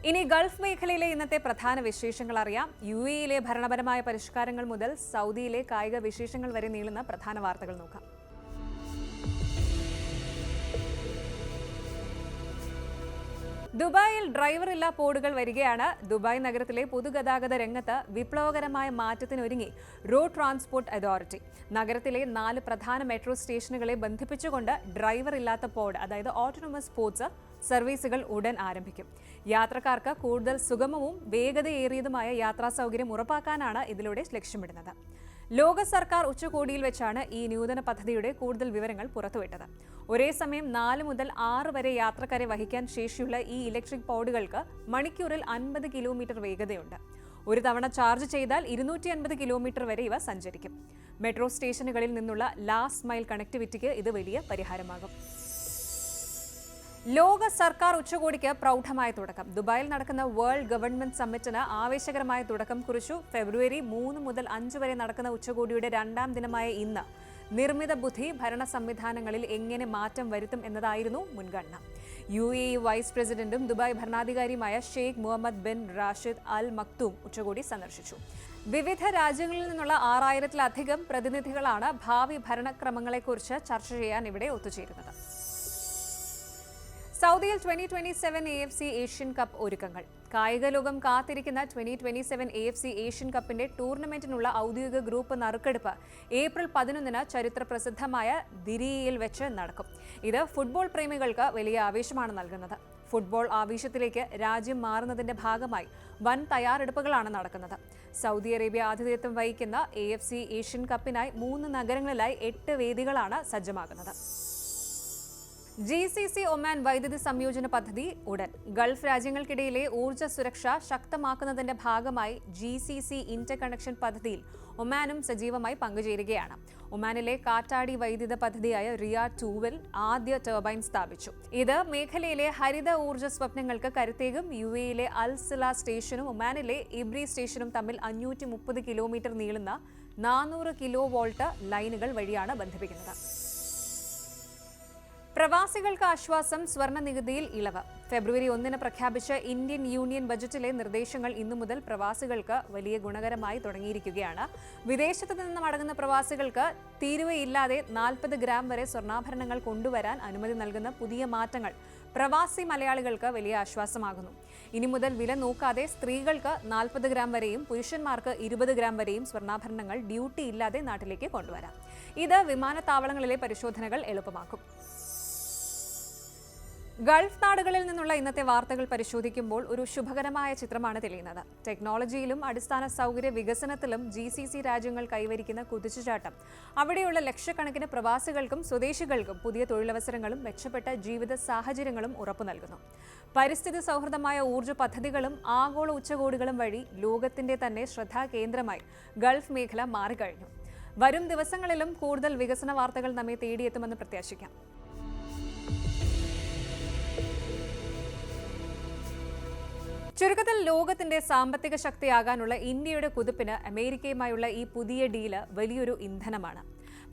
ഇനി ഗൾഫ് മേഖലയിലെ ഇന്നത്തെ പ്രധാന വിശേഷങ്ങൾ അറിയാം. യുഎഇയിലെ ഭരണപരമായ പരിഷ്കാരങ്ങൾ മുതൽ സൗദിയിലെ കായിക വിശേഷങ്ങൾ വരെ നീളുന്ന പ്രധാന വാർത്തകൾ നോക്കാം. ദുബായിൽ ഡ്രൈവറില്ലാ പോഡുകൾ വരികയാണ്. ദുബായ് നഗരത്തിലെ പൊതുഗതാഗത രംഗത്ത് വിപ്ലവകരമായ മാറ്റത്തിനൊരുങ്ങി റോഡ് ട്രാൻസ്പോർട്ട് അതോറിറ്റി. നഗരത്തിലെ 4 പ്രധാന മെട്രോ സ്റ്റേഷനുകളെ ബന്ധിപ്പിച്ചുകൊണ്ട് ഡ്രൈവറില്ലാത്ത പോഡ്, അതായത് ഓട്ടോണമസ് പോഡ്സ് സർവീസുകൾ ഉടൻ ആരംഭിക്കും. യാത്രക്കാർക്ക് കൂടുതൽ സുഗമവും വേഗതയേറിയതുമായ യാത്രാ സൗകര്യം ഉറപ്പാക്കാനാണ് ഇതിലൂടെ ലക്ഷ്യമിടുന്നത്. ലോക സർക്കാർ ഉച്ചകോടിയിൽ വെച്ചാണ് ഈ നൂതന പദ്ധതിയുടെ കൂടുതൽ വിവരങ്ങൾ പുറത്തുവിട്ടത്. ഒരേ സമയം 4 മുതൽ 6 വരെ യാത്രക്കാരെ വഹിക്കാൻ ശേഷിയുള്ള ഈ ഇലക്ട്രിക് പോഡുകൾക്ക് മണിക്കൂറിൽ 50 കിലോമീറ്റർ വേഗതയുണ്ട്. ഒരു തവണ ചാർജ് ചെയ്താൽ 250 കിലോമീറ്റർ വരെ ഇവ സഞ്ചരിക്കും. മെട്രോ സ്റ്റേഷനുകളിൽ നിന്നുള്ള ലാസ്റ്റ് മൈൽ കണക്ടിവിറ്റിക്ക് ഇത് വലിയ പരിഹാരമാകും. ലോക സർക്കാർ ഉച്ചകോടിക്ക് പ്രൗഢമായ തുടക്കം. ദുബായിൽ നടക്കുന്ന വേൾഡ് ഗവൺമെന്റ് സമ്മിറ്റിന് ആവേശകരമായ തുടക്കം കുറിച്ചു. ഫെബ്രുവരി 3 മുതൽ 5 വരെ നടക്കുന്ന ഉച്ചകോടിയുടെ 2ാം ദിനമായ ഇന്ന് നിർമ്മിത ബുദ്ധി ഭരണ സംവിധാനങ്ങളിൽ എങ്ങനെ മാറ്റം വരുത്തും എന്നതായിരുന്നു മുൻഗണന. യുഎഇ വൈസ് പ്രസിഡന്റും ദുബായ് ഭരണാധികാരിയുമായ Sheikh Mohammed bin Rashid Al Maktoum ഉച്ചകോടി സന്ദർശിച്ചു. വിവിധ രാജ്യങ്ങളിൽ നിന്നുള്ള 6000-ലധികം പ്രതിനിധികളാണ് ഭാവി ഭരണക്രമങ്ങളെക്കുറിച്ച് ചർച്ച ചെയ്യാൻ ഇവിടെ ഒത്തുചേരുന്നത്. സൗദിയിൽ 2027 AFC ഏഷ്യൻ കപ്പ് ഒരുക്കങ്ങൾ. കായിക ലോകം കാത്തിരിക്കുന്ന 2027 AFC ഏഷ്യൻ കപ്പിന്റെ ടൂർണമെന്റിനുള്ള ഔദ്യോഗിക ഗ്രൂപ്പ് നറുക്കെടുപ്പ് ഏപ്രിൽ 11-ന് ചരിത്ര പ്രസിദ്ധമായ ദിരിയയിൽ വെച്ച് നടക്കും. ഇത് ഫുട്ബോൾ പ്രേമികൾക്ക് വലിയ ആവേശമാണ് നൽകുന്നത്. ഫുട്ബോൾ ആവേശത്തിലേക്ക് രാജ്യം മാറുന്നതിന്റെ ഭാഗമായി വൻ തയ്യാറെടുപ്പുകളാണ് നടക്കുന്നത്. സൗദി അറേബ്യ ആതിഥേയത്വം വഹിക്കുന്ന AFC ഏഷ്യൻ കപ്പിനായി 3 നഗരങ്ങളിലായി 8 വേദികളാണ് സജ്ജമാകുന്നത്. GCC ഒമാൻ വൈദ്യുതി സംയോജന പദ്ധതി ഉടൻ. ഗൾഫ് രാജ്യങ്ങൾക്കിടയിലെ ഊർജ്ജ സുരക്ഷ ശക്തമാക്കുന്നതിന്റെ ഭാഗമായി GCC ഇന്റർ കണക്ഷൻ പദ്ധതിയിൽ ഒമാനും സജീവമായി പങ്കുചേരുകയാണ്. ഒമാനിലെ കാറ്റാടി വൈദ്യുത പദ്ധതിയായ റിയാദ് 2-ൽ ആദ്യ ടർബൈൻ സ്ഥാപിച്ചു. ഇത് മേഖലയിലെ ഹരിത ഊർജ്ജ സ്വപ്നങ്ങൾക്ക് കരുത്തേകും. യുഎഇയിലെ അൽ സില സ്റ്റേഷനും ഒമാനിലെ ഇബ്രി സ്റ്റേഷനും തമ്മിൽ 530 കിലോമീറ്റർ നീളുന്ന 400 കിലോ വോൾട്ട് ലൈനുകൾ വഴിയാണ് ബന്ധിപ്പിക്കുന്നത്. പ്രവാസികൾക്ക് ആശ്വാസം. സ്വർണ്ണ നികുതിയിൽ ഇളവ്. ഫെബ്രുവരി 1-ന് പ്രഖ്യാപിച്ച ഇന്ത്യൻ യൂണിയൻ ബജറ്റിലെ നിർദ്ദേശങ്ങൾ ഇന്നു മുതൽ പ്രവാസികൾക്ക് വലിയ ഗുണകരമായി തുടങ്ങിയിരിക്കുകയാണ്. വിദേശത്ത് നിന്ന് മടങ്ങുന്ന പ്രവാസികൾക്ക് തീരുവയില്ലാതെ 40 ഗ്രാം വരെ സ്വർണ്ണാഭരണങ്ങൾ കൊണ്ടുവരാൻ അനുമതി നൽകുന്ന പുതിയ മാറ്റങ്ങൾ പ്രവാസി മലയാളികൾക്ക് വലിയ ആശ്വാസമാകുന്നു. ഇനി മുതൽ വില നോക്കാതെ സ്ത്രീകൾക്ക് 40 ഗ്രാം വരെയും പുരുഷന്മാർക്ക് 20 ഗ്രാം വരെയും സ്വർണ്ണാഭരണങ്ങൾ ഡ്യൂട്ടി ഇല്ലാതെ നാട്ടിലേക്ക് കൊണ്ടുവരാം. ഇത് വിമാനത്താവളങ്ങളിലെ പരിശോധനകൾ എളുപ്പമാക്കും. ഗൾഫ് നാടുകളിൽ നിന്നുള്ള ഇന്നത്തെ വാർത്തകൾ പരിശോധിക്കുമ്പോൾ ഒരു ശുഭകരമായ ചിത്രമാണ് തെളിയുന്നത്. ടെക്നോളജിയിലും അടിസ്ഥാന സൗകര്യ വികസനത്തിലും GCC രാജ്യങ്ങൾ കൈവരിക്കുന്ന കുതിച്ചുചാട്ടം അവിടെയുള്ള ലക്ഷക്കണക്കിന് പ്രവാസികൾക്കും സ്വദേശികൾക്കും പുതിയ തൊഴിലവസരങ്ങളും മെച്ചപ്പെട്ട ജീവിത സാഹചര്യങ്ങളും ഉറപ്പു നൽകുന്നു. പരിസ്ഥിതി സൗഹൃദമായ ഊർജ്ജ പദ്ധതികളും ആഗോള ഉച്ചകോടികളും വഴി ലോകത്തിന്റെ തന്നെ ശ്രദ്ധാകേന്ദ്രമായി ഗൾഫ് മേഖല മാറിക്കഴിഞ്ഞു. വരും ദിവസങ്ങളിലും കൂടുതൽ വികസന വാർത്തകൾ നമ്മെ തേടിയെത്തുമെന്ന് പ്രത്യാശിക്കാം. ചുരുക്കത്തിൽ ലോകത്തിന്റെ സാമ്പത്തിക ശക്തിയാകാനുള്ള ഇന്ത്യയുടെ കുതിപ്പിന് അമേരിക്കയുമായുള്ള ഈ പുതിയ ഡീല് വലിയൊരു ഇന്ധനമാണ്.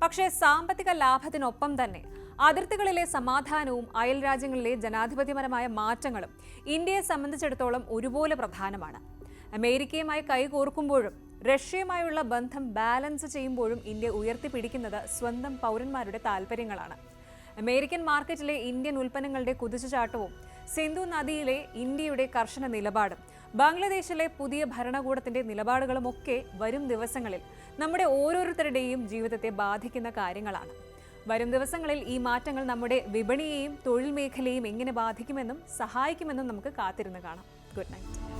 പക്ഷേ സാമ്പത്തിക ലാഭത്തിനൊപ്പം തന്നെ അതിർത്തികളിലെ സമാധാനവും അയൽ രാജ്യങ്ങളിലെ ജനാധിപത്യപരമായ മാറ്റങ്ങളും ഇന്ത്യയെ സംബന്ധിച്ചിടത്തോളം ഒരുപോലെ പ്രധാനമാണ്. അമേരിക്കയുമായി കൈകോർക്കുമ്പോഴും റഷ്യയുമായുള്ള ബന്ധം ബാലൻസ് ചെയ്യുമ്പോഴും ഇന്ത്യ ഉയർത്തിപ്പിടിക്കുന്നത് സ്വന്തം പൗരന്മാരുടെ താൽപ്പര്യങ്ങളാണ്. അമേരിക്കൻ മാർക്കറ്റിലെ ഇന്ത്യൻ ഉൽപ്പന്നങ്ങളുടെ കുതിച്ചുചാട്ടവും സിന്ധു നദിയിലെ ഇന്ത്യയുടെ കർശന നിലപാടും ബംഗ്ലാദേശിലെ പുതിയ ഭരണകൂടത്തിന്റെ നിലപാടുകളുമൊക്കെ വരും ദിവസങ്ങളിൽ നമ്മുടെ ഓരോരുത്തരുടെയും ജീവിതത്തെ ബാധിക്കുന്ന കാര്യങ്ങളാണ്. വരും ദിവസങ്ങളിൽ ഈ മാറ്റങ്ങൾ നമ്മുടെ വിപണിയെയും തൊഴിൽ മേഖലയെയും എങ്ങനെ ബാധിക്കുമെന്നും സഹായിക്കുമെന്നും നമുക്ക് കാത്തിരുന്ന് കാണാം. Good night.